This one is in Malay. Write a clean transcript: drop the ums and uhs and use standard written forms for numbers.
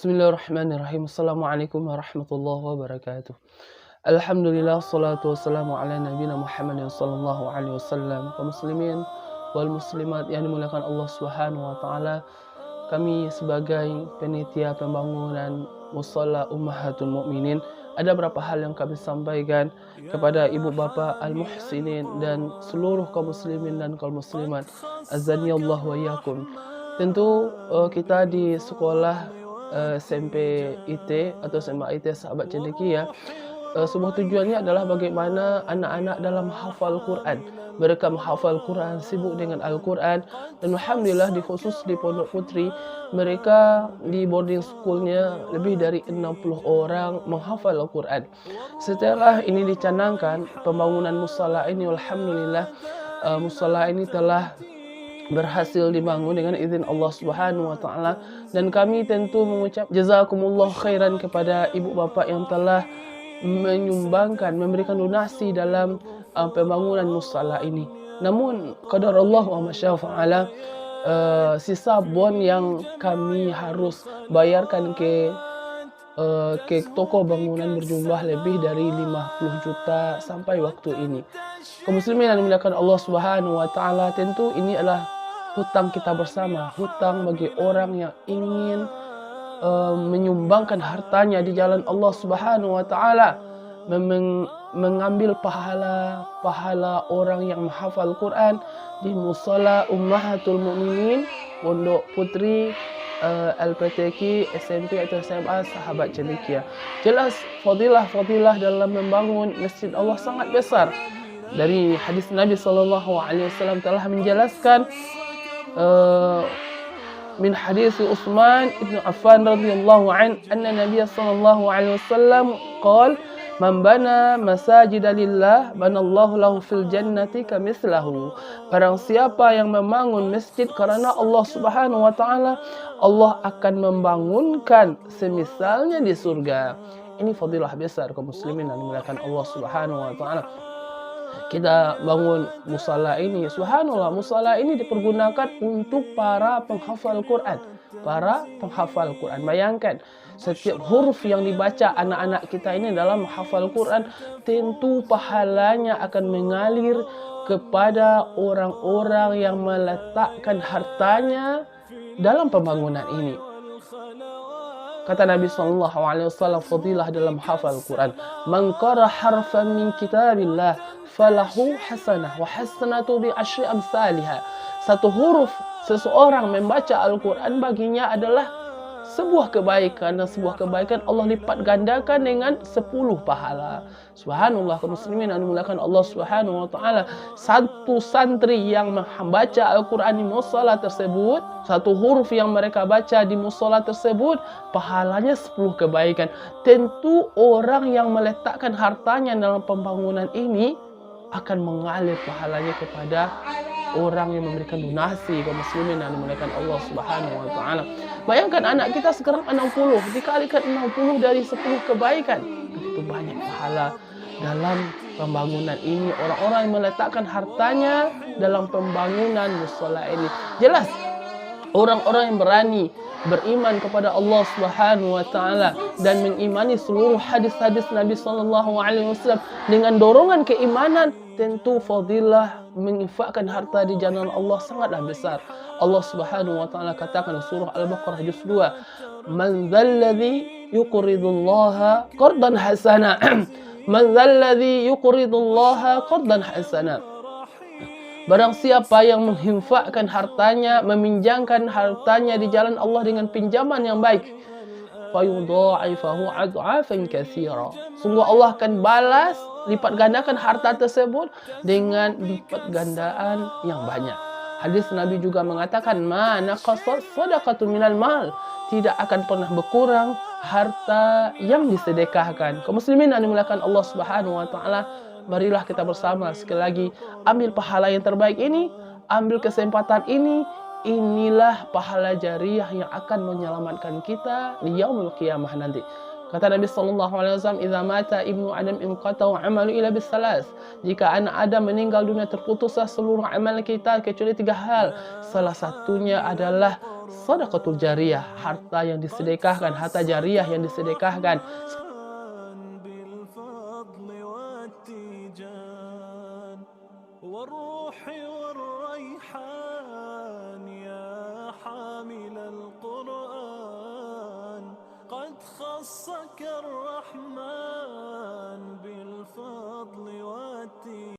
Bismillahirrahmanirrahim. Assalamualaikum warahmatullahi wabarakatuh. Alhamdulillah, salatu wassalamu ala nabiyina Muhammadin sallallahu alaihi wasallam. Kaum muslimin wal muslimat yang dimuliakan Allah Subhanahu wa taala, kami sebagai panitia pembangunan Musalla Ummahatul Mukminin ada beberapa hal yang kami sampaikan kepada ibu bapa al-muhsinin dan seluruh kaum muslimin dan kaum muslimat. Azanillahu wa iyyakum. Tentu kita di sekolah SMP IT atau SMA IT Sahabat Cendekia, sebuah tujuannya adalah bagaimana anak-anak dalam hafal Quran. Mereka menghafal Quran, sibuk dengan Al-Quran, dan alhamdulillah khusus di Pondok Putri, mereka di boarding schoolnya lebih dari 60 orang menghafal Al-Quran. Setelah ini dicanangkan pembangunan musala ini, alhamdulillah musala ini telah berhasil dibangun dengan izin Allah Subhanahu wa taala, dan kami tentu mengucap jazakumullah khairan kepada ibu bapa yang telah menyumbangkan, memberikan donasi dalam pembangunan musalla ini. Namun qadarullah wa masya fa'ala, sisa bon yang kami harus bayarkan ke toko bangunan berjumlah lebih dari 50 juta sampai waktu ini. Kaum muslimin yang dimuliakan Allah Subhanahu wa taala, tentu ini adalah hutang kita bersama, hutang bagi orang yang ingin menyumbangkan hartanya di jalan Allah Subhanahu wa taala, mengambil pahala orang yang menghafal Quran di Musalla Ummahatul Mukminin Pondok Putri LPTQ SMP atau SMA Sahabat Cendekia. Jelas fadilah dalam membangun masjid Allah sangat besar. Dari hadis Nabi SAW telah menjelaskan min hadis Utsman ibn Affan radhiyallahu anna Nabi sallallahu alaihi wasallam qala man bana masajida lillah banallahu lahu fil jannati kamithlahu. Barang siapa yang membangun masjid karena Allah Subhanahu wa taala, Allah akan membangunkan semisalnya di surga. Ini fadilah besar kaum muslimin yang dimuliakan Allah Subhanahu wa taala. Kita bangun musalla ini, subhanallah, musalla ini dipergunakan untuk para penghafal Quran. Bayangkan, setiap huruf yang dibaca anak-anak kita ini dalam menghafal Quran, tentu pahalanya akan mengalir kepada orang-orang yang meletakkan hartanya dalam pembangunan ini. Kata Nabi SAW, fadilah dalam hafal Quran. Man qara harfan min kitabillah falahu hasanah wa hasanatu bi asyri amsalihha. Satu huruf seseorang membaca Al-Quran baginya adalah sebuah kebaikan, dan sebuah kebaikan Allah lipat gandakan dengan 10 pahala. Subhanallah, kaum muslimin yang dimuliakan Allah Subhanahu wa taala. Satu santri yang membaca Al-Quran di musalla tersebut, satu huruf yang mereka baca di musalla tersebut, pahalanya 10 kebaikan. Tentu orang yang meletakkan hartanya dalam pembangunan ini akan mengalir pahalanya kepada orang yang memberikan donasi, kaum muslimin yang dimuliakan Allah Subhanahu wa taala. Bayangkan anak kita sekarang 60, dikalikan 60 dari 10 kebaikan. Begitu banyak pahala dalam pembangunan ini, orang-orang yang meletakkan hartanya dalam pembangunan musalla ini. Jelas orang-orang yang berani beriman kepada Allah Subhanahu wa taala dan mengimani seluruh hadis-hadis Nabi sallallahu alaihi wasallam dengan dorongan keimanan, tentu fadilah menginfakkan harta di jalan Allah sangatlah besar. Allah Subhanahu wa taala katakan surah Al-Baqarah juz 2, man dzalladzi yuqridullaha qardan hasana. Man dzalladzi yuqridullaha qardan hasana. Barang siapa yang menginfakkan hartanya, meminjamkan hartanya di jalan Allah dengan pinjaman yang baik, fayudha'ifahu ad'afan katsira. Sungguh Allah akan balas, lipat gandakan harta tersebut dengan lipat gandaan yang banyak. Hadis Nabi juga mengatakan, ma naqasat shadaqatu minal mal, tidak akan pernah berkurang harta yang disedekahkan. Kaum muslimin yang dimuliakan Allah Subhanahu wa taala, marilah kita bersama sekali lagi ambil pahala yang terbaik ini, ambil kesempatan ini. Inilah pahala jariah yang akan menyelamatkan kita di yaumul qiyamah nanti. Kata Nabi sallallahu alaihi wasallam, "Idza mata ibnu Adam inqata'a 'amalu illa bis-salas." Jika anak Adam meninggal dunia, terputuslah seluruh amal kita kecuali 3 hal. Salah satunya adalah sedekatul jariyah, harta yang disedekahkan, harta jariyah yang disedekahkan. والروح والريحان يا حامل القرآن قد خصك